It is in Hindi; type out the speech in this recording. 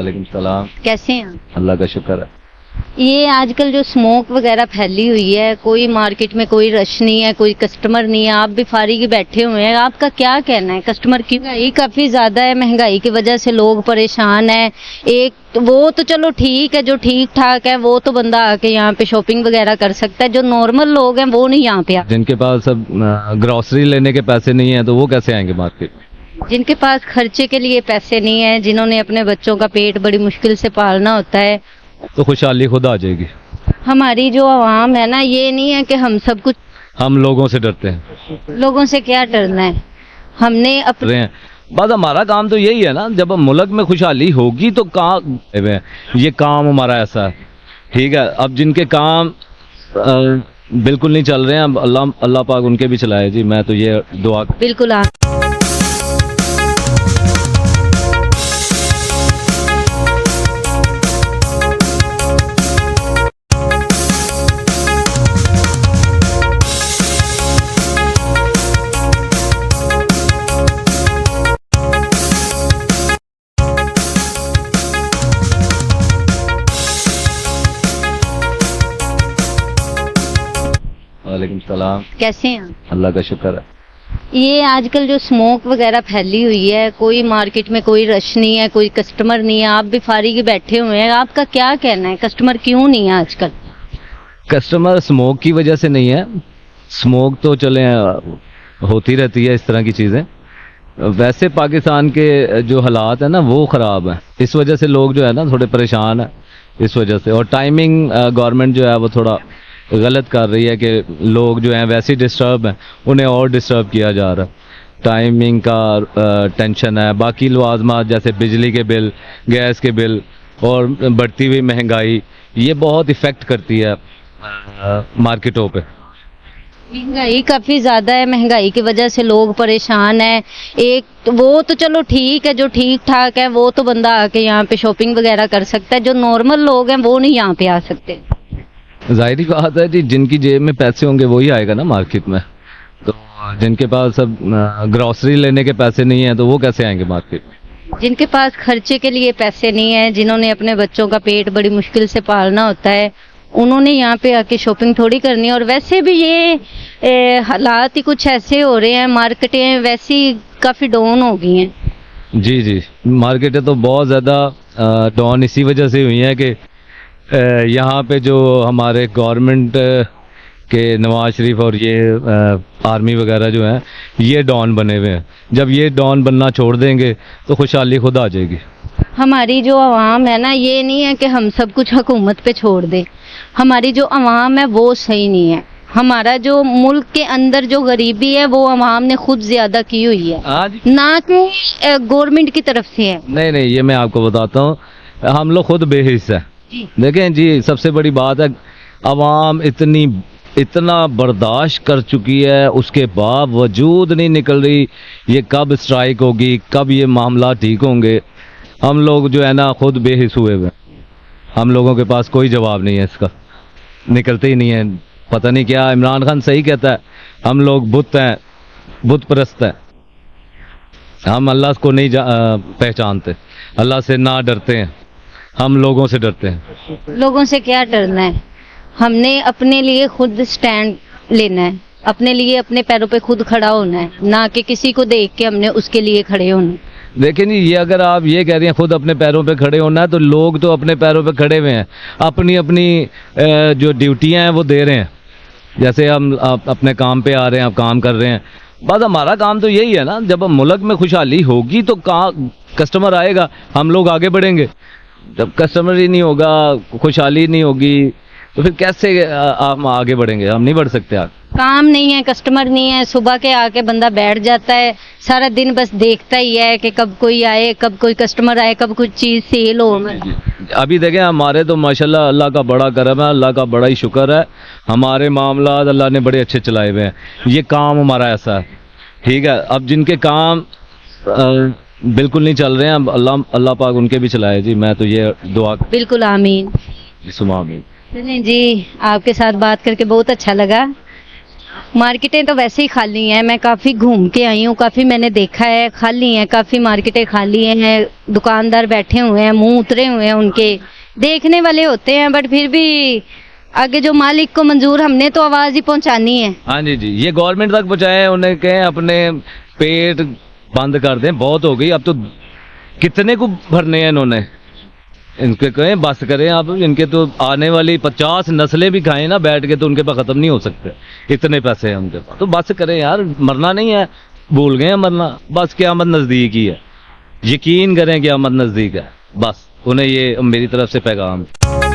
वालेकुम सलाम। कैसे हैं? अल्लाह का शुक्र है। ये आजकल जो स्मोक वगैरह फैली हुई है, कोई मार्केट में कोई रश नहीं है, कोई कस्टमर नहीं है, आप भी फारिग बैठे हुए हैं, आपका क्या कहना है? कस्टमर की महंगाई काफ़ी ज़्यादा है, महंगाई की वजह से लोग परेशान हैं। एक वो तो चलो ठीक है, जो ठीक ठाक है वो तो बंदा आके यहाँ पे शॉपिंग वगैरह कर सकता है, जो नॉर्मल लोग हैं वो नहीं यहाँ पे आ। जिनके पास सब ग्रॉसरी लेने के पैसे नहीं है तो वो कैसे आएंगे मार्केट में? जिनके पास खर्चे के लिए पैसे नहीं है, जिन्होंने अपने बच्चों का पेट बड़ी मुश्किल से पालना होता है, तो खुशहाली खुद आ जाएगी। हमारी जो आवाम है ना, ये नहीं है कि हम सब कुछ, हम लोगों से डरते हैं। लोगों से क्या डरना है, हमने अपने रहे हैं बस हमारा काम तो यही है ना, जब मुल्क में खुशहाली होगी तो ये काम हमारा ऐसा है, ठीक है। अब जिनके काम बिल्कुल नहीं चल रहे हैं, अब अल्लाह पाक उनके भी चलाए जी। मैं तो ये दुआ बिल्कुल आ। वालेकुम सलाम। कैसे हैं? अल्लाह का शुक्र है। ये आजकल जो स्मोक वगैरह फैली हुई है, कोई मार्केट में कोई रश नहीं है, कोई कस्टमर नहीं है, आप भी फारिग बैठे हुए हैं, आपका क्या कहना है? कस्टमर क्यों नहीं है आजकल? कस्टमर स्मोक की वजह से नहीं है, स्मोक तो चले होती रहती है इस तरह की चीज़ें। वैसे पाकिस्तान के जो हालात है ना वो ख़राब है, इस वजह से लोग जो है ना थोड़े परेशान है इस वजह से। और टाइमिंग गवर्नमेंट जो है वो थोड़ा गलत कर रही है कि लोग जो हैं वैसे ही डिस्टर्ब हैं, उन्हें और डिस्टर्ब किया जा रहा है। टाइमिंग का टेंशन है, बाकी लवाजमात जैसे बिजली के बिल, गैस के बिल और बढ़ती हुई महंगाई, ये बहुत इफ़ेक्ट करती है मार्केटों पे। महंगाई काफ़ी ज़्यादा है, महंगाई की वजह से लोग परेशान हैं। एक वो तो चलो ठीक है, जो ठीक ठाक है वो तो बंदा आके यहाँ पे शॉपिंग वगैरह कर सकता है, जो नॉर्मल लोग हैं वो नहीं यहाँ पे आ सकते। जाहिर बात है जी, जिनकी जेब में पैसे होंगे वही आएगा ना मार्केट में। तो जिनके पास सब ग्रॉसरी लेने के पैसे नहीं है तो वो कैसे आएंगे मार्केट में? जिनके पास खर्चे के लिए पैसे नहीं है, जिन्होंने अपने बच्चों का पेट बड़ी मुश्किल से पालना होता है, उन्होंने यहाँ पे आके शॉपिंग थोड़ी करनी है। और वैसे भी ये हालात ही कुछ ऐसे हो रहे हैं, मार्केटें वैसी काफ़ी डाउन हो गई हैं। जी, मार्केटें तो बहुत ज़्यादा डाउन इसी वजह से हुई हैं कि यहाँ पे जो हमारे गवर्नमेंट के नवाज शरीफ और ये आर्मी वगैरह जो हैं ये डॉन बने हुए हैं। जब ये डॉन बनना छोड़ देंगे तो खुशहाली खुद आ जाएगी। हमारी जो आवाम है ना, ये नहीं है कि हम सब कुछ हुकूमत पे छोड़ दें, हमारी जो आवाम है वो सही नहीं है। हमारा जो मुल्क के अंदर जो गरीबी है वो आवाम ने खुद ज्यादा की हुई है, ना कि गवर्नमेंट की तरफ से है। नहीं, ये मैं आपको बताता हूँ, हम लोग खुद बेहिस है। देखें जी, सबसे बड़ी बात है अवाम इतना बर्दाश्त कर चुकी है, उसके बावजूद नहीं निकल रही। ये कब स्ट्राइक होगी, कब ये मामला ठीक होंगे? हम लोग जो है ना खुद बेहिस हुए हुए, हम लोगों के पास कोई जवाब नहीं है इसका, निकलते ही नहीं है। पता नहीं क्या, इमरान खान सही कहता है, हम लोग बुत हैं, बुत परस्त हैं, हम अल्लाह को नहीं पहचानते, अल्लाह से ना डरते हैं, हम लोगों से डरते हैं। लोगों से क्या डरना है, हमने अपने लिए खुद स्टैंड लेना है, अपने लिए अपने पैरों पे खुद खड़ा होना है, ना कि किसी को देख के हमने उसके लिए खड़े होना है। देखिए नहीं, ये अगर आप ये कह रही हैं खुद अपने पैरों पे खड़े होना है, तो लोग तो अपने पैरों पे खड़े हुए हैं, अपनी अपनी जो ड्यूटियां हैं वो दे रहे हैं। जैसे हम अपने काम पे आ रहे हैं, आप काम कर रहे हैं, बस हमारा काम तो यही है ना, जब मुल्क में खुशहाली होगी तो कस्टमर आएगा, हम लोग आगे बढ़ेंगे। जब कस्टमर ही नहीं होगा, खुशहाली नहीं होगी, तो फिर कैसे हम आगे बढ़ेंगे? हम नहीं बढ़ सकते आगे। काम नहीं है, कस्टमर नहीं है, सुबह के आके बंदा बैठ जाता है, सारा दिन बस देखता ही है कि कब कोई आए, कब कोई कस्टमर आए, कब कुछ चीज़ सेल हो। अभी देखें हमारे तो माशाल्लाह अल्लाह का बड़ा करम है, अल्लाह का बड़ा ही शुक्र है, हमारे मामला अल्लाह ने बड़े अच्छे चलाए हुए हैं। ये काम हमारा ऐसा है, ठीक है। अब जिनके काम बिल्कुल नहीं चल रहे हैं, अल्लाह पाक उनके भी चलाए जी। मैं तो ये दुआ। बिल्कुल आमीन। सुमा आमीन। चलें जी, आपके साथ बात करके बहुत अच्छा लगा। मार्केटें तो वैसे ही खाली हैं, मैं काफ़ी घूम के आई हूँ, काफ़ी मैंने देखा है, खाली हैं, काफ़ी मार्केटें खाली हैं, दुकानदार बैठे हुए हैं, मुंह उतरे हुए हैं उनके, देखने वाले होते हैं बट फिर भी आगे जो मालिक को मंजूर, हमने तो आवाज़ ही पहुंचानी है। हाँ जी जी, ये गवर्नमेंट तक पहुँचाए, उन्हें कहें अपने पेट बंद कर दें, बहुत हो गई अब तो, कितने को भरने हैं इन्होंने, इनके कहें बस करें आप, इनके तो आने वाली 50 नस्लें भी खाएं ना बैठ के तो उनके पास खत्म नहीं हो सकते, इतने पैसे हैं उनके पास, तो बस करें यार, मरना नहीं है, भूल गए हैं मरना, बस क़यामत नज़दीक ही है, यकीन करें क़यामत नज़दीक है, बस उन्हें ये मेरी तरफ से पैगाम है।